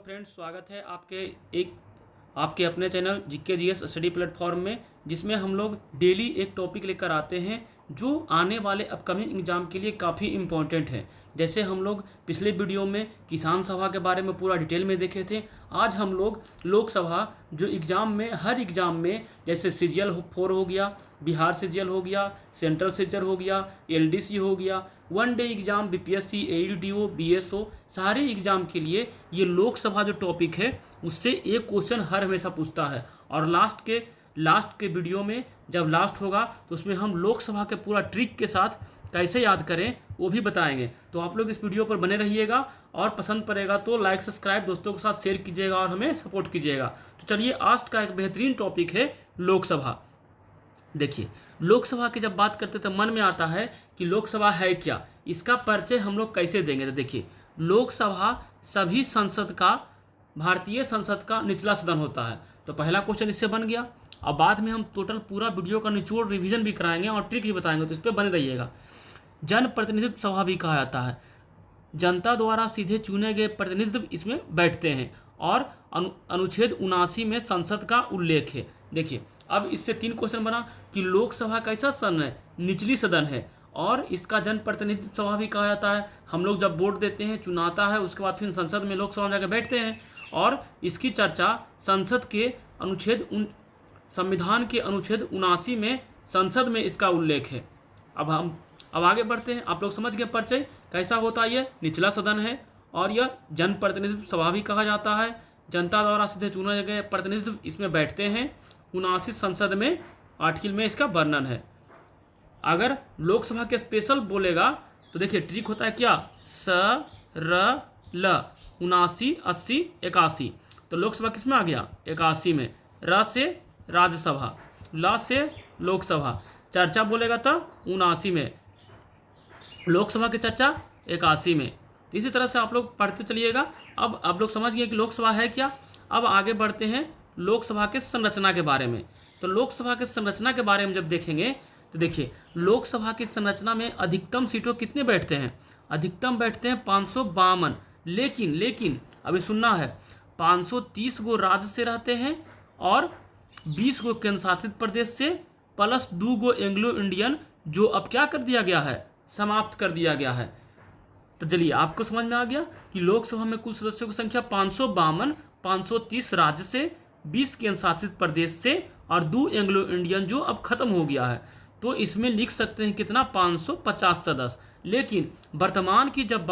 Friends, स्वागत है आपके अपने channel GK GS study platform में, जिसमें हम लोग डेली एक टॉपिक लेकर आते हैं जो आने वाले अपकमिंग एग्जाम के लिए काफ़ी इम्पोर्टेंट है। जैसे हम लोग पिछले वीडियो में किसान सभा के बारे में पूरा डिटेल में देखे थे। आज हम लोग लोकसभा जो एग्ज़ाम में हर एग्ज़ाम में जैसे सीजीएल 4 हो गया, बिहार सीजीएल हो गया, सेंट्रल सीजीएल हो गया, एलडीसी हो गया, one day exam BPSC, AEDO, BSO, सारे एग्ज़ाम के लिए ये लोकसभा जो टॉपिक है उससे एक क्वेश्चन हर हमेशा पूछता है। और लास्ट के वीडियो में जब लास्ट होगा तो उसमें हम लोकसभा के पूरा ट्रिक के साथ कैसे याद करें वो भी बताएंगे। तो आप लोग इस वीडियो पर बने रहिएगा और पसंद पड़ेगा तो लाइक सब्सक्राइब दोस्तों के साथ शेयर कीजिएगा और हमें सपोर्ट कीजिएगा। तो चलिए, आज का एक बेहतरीन टॉपिक है लोकसभा। देखिए, लोकसभा की जब बात करते तो मन में आता है कि लोकसभा है क्या, इसका परिचय हम लोग कैसे देंगे। तो देखिए, लोकसभा सभी संसद का, भारतीय संसद का निचला सदन होता है। तो पहला क्वेश्चन इससे बन गया। अब बाद में हम टोटल पूरा वीडियो का निचोड़ रिवीजन भी कराएंगे और ट्रिक भी बताएंगे, तो इस पर बने रहिएगा। जन प्रतिनिधित्व सभा भी कहा जाता है। जनता द्वारा सीधे चुने गए प्रतिनिधित्व इसमें बैठते हैं और अनुच्छेद 79 में संसद का उल्लेख है। देखिए, अब इससे 3 क्वेश्चन बना कि लोकसभा कैसा सदन है, निचली सदन है, और इसका जन प्रतिनिधित्व सभा भी कहा जाता है। हम लोग जब वोट देते हैं, चुनाता है, उसके बाद फिर संसद में लोकसभा में जाकर बैठते हैं और इसकी चर्चा संविधान के अनुच्छेद 79 में संसद में इसका उल्लेख है। अब आगे बढ़ते हैं। आप लोग समझ गए परिचय कैसा होता है। ये निचला सदन है और यह जन प्रतिनिधित्व सभा भी कहा जाता है। जनता द्वारा सीधे चुने गए प्रतिनिधित्व इसमें बैठते हैं। 79 संसद में आर्टिकल में इसका वर्णन है। अगर लोकसभा के स्पेशल बोलेगा तो देखिए ट्रिक होता है क्या, स र ल 79, 80, 81। तो लोकसभा किस में आ गया, 81 में। र से राज्यसभा, ल से लोकसभा, चर्चा बोलेगा तो 79 में, लोकसभा की चर्चा 81 में। इसी तरह से आप लोग पढ़ते चलिएगा। अब आप लोग समझ गए कि लोकसभा है क्या। अब आगे बढ़ते हैं लोकसभा के संरचना के बारे में। तो लोकसभा के संरचना के बारे में जब देखेंगे तो देखिए, लोकसभा की संरचना में अधिकतम सीटों कितने बैठते हैं, अधिकतम बैठते हैं 552। लेकिन अभी सुनना है, 530 गो राज्य से रहते हैं और 20 गो केंद्र शासित प्रदेश से, प्लस 2 गो एंग्लो इंडियन, जो अब क्या कर दिया गया है, समाप्त कर दिया गया है। तो चलिए, आपको समझ में आ गया कि लोकसभा में कुल सदस्यों की संख्या 552, 530 राज्य से, 20 केंद्र शासित प्रदेश से और 2 एंग्लो इंडियन जो अब खत्म हो गया है। तो इसमें लिख सकते हैं कितना, 550 सदस्य। लेकिन वर्तमान की जब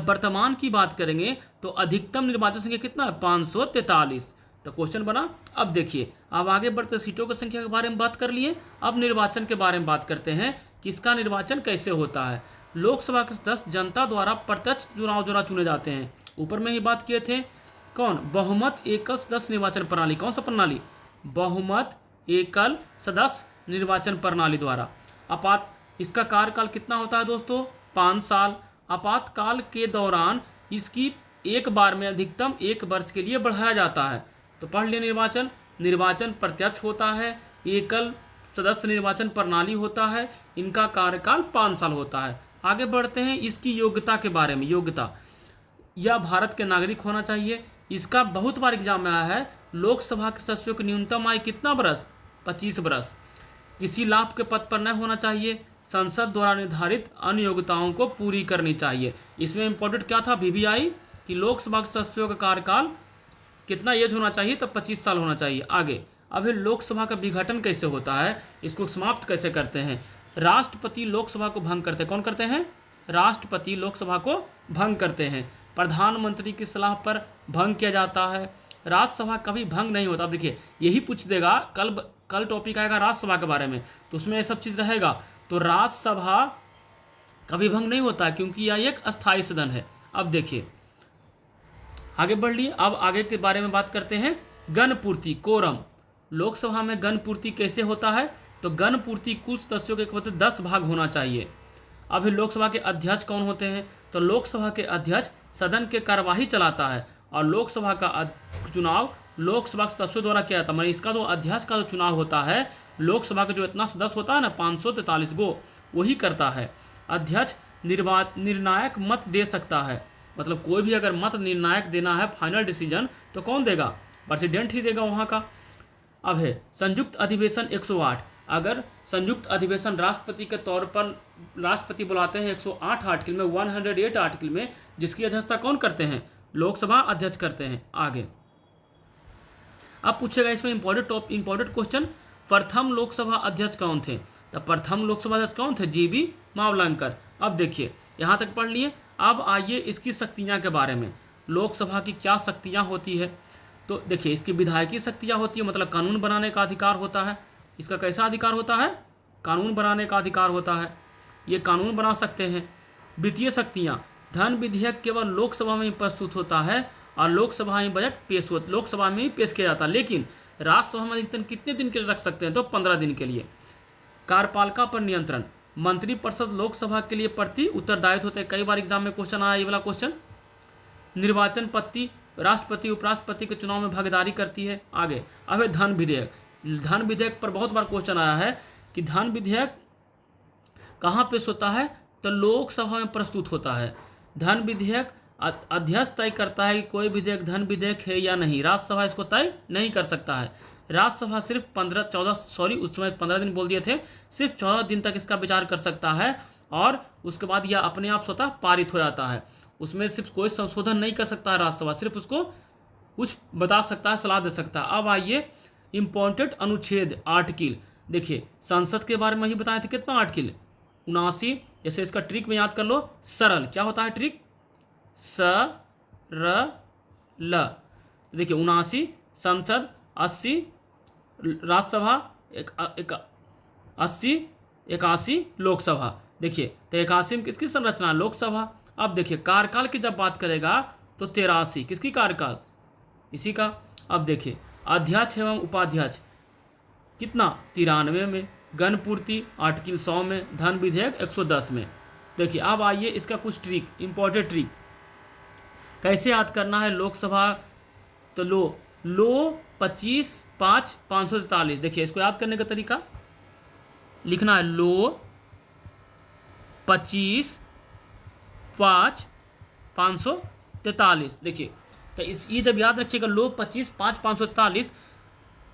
वर्तमान की बात करेंगे तो अधिकतम निर्वाचन संख्या कितना है, 543। तो क्वेश्चन बना। अब देखिए, अब आगे बढ़ते सीटों की संख्या के बारे में बात कर लिए। अब निर्वाचन के बारे में बात करते हैं कि इसका निर्वाचन कैसे होता है। लोकसभा के सदस्य जनता द्वारा प्रत्यक्ष चुनाव द्वारा चुने जाते हैं। ऊपर में ही बात किए थे, कौन, बहुमत एकल सदस्य निर्वाचन प्रणाली। कौन सा प्रणाली, बहुमत एकल सदस्य निर्वाचन प्रणाली द्वारा। इसका कार्यकाल कितना होता है दोस्तों, 5 साल। आपातकाल के दौरान इसकी एक बार में अधिकतम 1 वर्ष के लिए बढ़ाया जाता है। तो पढ़ लिए, निर्वाचन प्रत्यक्ष होता है, एकल सदस्य निर्वाचन प्रणाली होता है, इनका कार्यकाल 5 साल होता है। आगे बढ़ते हैं इसकी योग्यता के बारे में। योग्यता, यह भारत के नागरिक होना चाहिए। इसका बहुत बार एग्जाम में आया है। लोकसभा के सदस्यों की न्यूनतम आयु कितना बरस, 25 बरस। किसी लाभ के पद पर न होना चाहिए। संसद द्वारा निर्धारित अन्य योग्यताओं को पूरी करनी चाहिए। इसमें इंपॉर्टेंट क्या था, वीवीआई, कि लोकसभा के सदस्यों का कार्यकाल कितना एज होना चाहिए, तो 25 साल होना चाहिए। आगे, अभी लोकसभा का विघटन कैसे होता है, इसको समाप्त कैसे करते हैं। राष्ट्रपति लोकसभा को भंग करते हैं। कौन करते हैं, राष्ट्रपति लोकसभा को भंग करते हैं। प्रधानमंत्री की सलाह पर भंग किया जाता है। राज्यसभा कभी भंग नहीं होता। अब देखिए, यही पूछ देगा, कल टॉपिक आएगा राज्यसभा के बारे में, तो उसमें ये सब चीज़ रहेगा। तो राज्यसभा कभी भंग नहीं होता क्योंकि यह एक अस्थायी सदन है। अब देखिए, आगे बढ़ लिए। अब आगे के बारे में बात करते हैं, गण पूर्ति, कोरम। लोकसभा में गण पूर्ति कैसे होता है, तो गण पूर्ति कुल सदस्यों के मतलब 10 भाग होना चाहिए। अभी लोकसभा के अध्यक्ष कौन होते हैं, तो लोकसभा के अध्यक्ष सदन के कार्यवाही चलाता है और लोकसभा का चुनाव लोकसभा के सदस्यों द्वारा किया जाता है। मतलब इसका जो अध्यक्ष का जो चुनाव होता है, लोकसभा का जो इतना सदस्य होता है ना, 543 गो, वही करता है। अध्यक्ष निर्णायक मत दे सकता है मतलब कोई भी अगर मत निर्णायक देना है, फाइनल डिसीजन, तो कौन देगा? प्रेसिडेंट ही देगा वहाँ का। अब है संयुक्त अधिवेशन 108। अगर संयुक्त अधिवेशन राष्ट्रपति के तौर पर राष्ट्रपति बुलाते हैं 108 आर्टिकल में, 108 आर्टिकल में, जिसकी अध्यक्षता कौन करते हैं? लोकसभा अध्यक्ष करते हैं। आगे अब पूछेगा इसमें इंपॉर्टेंट क्वेश्चन, प्रथम लोकसभा अध्यक्ष कौन थे? तो प्रथम लोकसभा अध्यक्ष कौन थे? जीबी मावलंकर। अब देखिए यहाँ तक पढ़ लिए। अब आइए इसकी शक्तियाँ के बारे में। लोकसभा की क्या शक्तियाँ होती है? तो देखिए इसकी विधायकी शक्तियाँ होती है, मतलब कानून बनाने का अधिकार होता है। इसका कैसा अधिकार होता है? कानून बनाने का अधिकार होता है, ये कानून बना सकते हैं। वित्तीय शक्तियाँ, धन विधेयक केवल लोकसभा में ही प्रस्तुत होता है और लोकसभा में बजट लोकसभा में ही पेश किया जाता है, लेकिन राज्यसभा में अधिकतम कितने दिन के लिए रख सकते हैं? तो 15 दिन के लिए। कार्यपालिका पर नियंत्रण, मंत्रिपरिषद लोकसभा के लिए प्रति उत्तरदायित्व होते हैं। कई बार एग्जाम में क्वेश्चन आया ये वाला क्वेश्चन। निर्वाचन पद्धति, राष्ट्रपति उपराष्ट्रपति के चुनाव में भागीदारी करती है। आगे अब है धन विधेयक। धन विधेयक पर बहुत बार क्वेश्चन आया है कि धन विधेयक कहाँ पेश होता है? तो लोकसभा में प्रस्तुत होता है। धन विधेयक अध्यक्ष तय करता है कि कोई विधेयक धन विधेयक है या नहीं, राज्यसभा इसको तय नहीं कर सकता है। राज्यसभा सिर्फ 15 दिन बोल दिए थे, सिर्फ 14 दिन तक इसका विचार कर सकता है और उसके बाद यह अपने आप स्वतः पारित हो जाता है। उसमें सिर्फ कोई संशोधन नहीं कर सकता है राज्यसभा, सिर्फ उसको कुछ बता सकता है, सलाह दे सकता है। अब आइए इम्पोर्टेंट अनुच्छेद आर्टिकल। देखिए संसद के बारे में ही बताए थे, कितना आर्टिकल? 79। जैसे इसका ट्रिक में याद कर लो, सरल क्या होता है ट्रिक? सरल। देखिए 79 संसद, 80 राज्यसभा, 81 लोकसभा। देखिए तो 81 में किसकी संरचना? लोकसभा। अब देखिए कार्यकाल की जब बात करेगा तो 83, किसकी कार्यकाल? इसी का। अब देखिए अध्यक्ष एवं उपाध्यक्ष कितना? 93 में। गणपूर्ति आर्टिकल 100 में। धन विधेयक 110 में। देखिए अब आइए इसका कुछ ट्रिक, इंपॉर्टेंट ट्रिक कैसे याद करना है लोकसभा। तो लो 25/5 543। देखिए इसको याद करने का तरीका लिखना है, लो 25/5 543। देखिए तो ये जब याद रखिएगा लो 25/5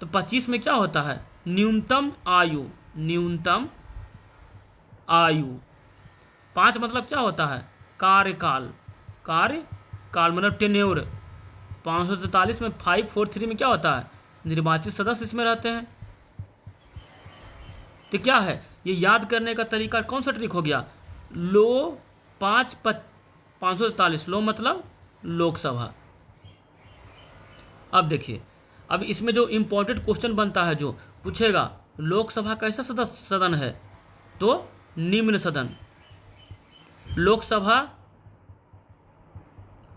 तो 25 में क्या होता है? न्यूनतम आयु। 5 मतलब क्या होता है? कार्यकाल मतलब टेन्योर। 543 में 543 में क्या होता है? निर्वाचित सदस्य इसमें रहते हैं। तो क्या है ये याद करने का तरीका? कौन सा ट्रिक हो गया? लो 543, लो मतलब लोकसभा। अब देखिए अब इसमें जो इम्पोर्टेंट क्वेश्चन बनता है, जो पूछेगा लोकसभा कैसा सदन है? तो निम्न सदन। लोकसभा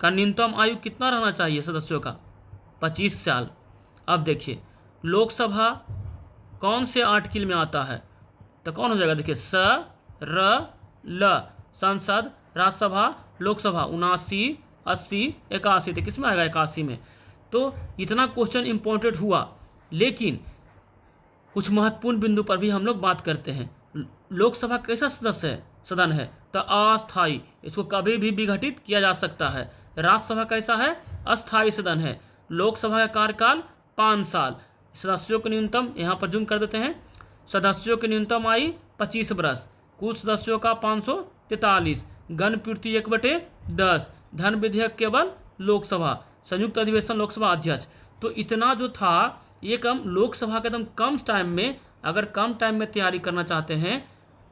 का न्यूनतम आयु कितना रहना चाहिए सदस्यों का? 25 साल। अब देखिए लोकसभा कौन से आर्टिकल में आता है? तो कौन हो जाएगा? देखिए ल। संसद, राज्यसभा, लोकसभा 79, 80, 81। तो किस में आएगा? 81 में। तो इतना क्वेश्चन इंपॉर्टेंट हुआ, लेकिन कुछ महत्वपूर्ण बिंदु पर भी हम लोग बात करते हैं। लोकसभा कैसा सदन है? तो अस्थायी, इसको कभी भी विघटित किया जा सकता है। राज्यसभा कैसा है? अस्थायी सदन है। लोकसभा का कार्यकाल 5 साल। सदस्यों के न्यूनतम, यहाँ पर जूम कर देते हैं, सदस्यों की न्यूनतम आयु 25 वर्ष। कुल सदस्यों का 543। गणपूर्ति 1/10। धन विधेयक केवल लोकसभा। संयुक्त अधिवेशन लोकसभा अध्यक्ष। तो इतना जो था ये कम लोकसभा के एकदम कम टाइम में, अगर कम टाइम में तैयारी करना चाहते हैं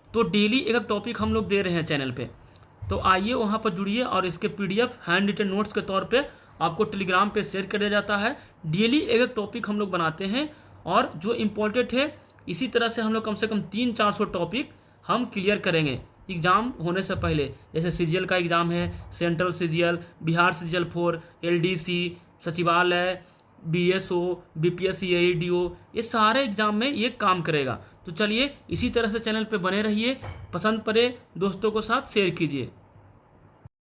तो डेली एक टॉपिक हम लोग दे रहे हैं चैनल पे। तो आइए वहाँ पर जुड़िए और इसके PDF हैंड रिटन नोट्स के तौर पे आपको टेलीग्राम पे शेयर कर दिया जाता है। डेली एक टॉपिक हम लोग बनाते हैं और जो इम्पोर्टेंट है इसी तरह से हम लोग कम से कम 300-400 टॉपिक हम क्लियर करेंगे एग्ज़ाम होने से पहले। जैसे CGL का एग्ज़ाम है, central CGL, Bihar CGL 4, LDC, सचिवालय, BSO, BPSC, AEDO, ये सारे एग्ज़ाम में ये काम करेगा। तो चलिए इसी तरह से चैनल पे बने रहिए, पसंद पड़े दोस्तों के साथ शेयर कीजिए।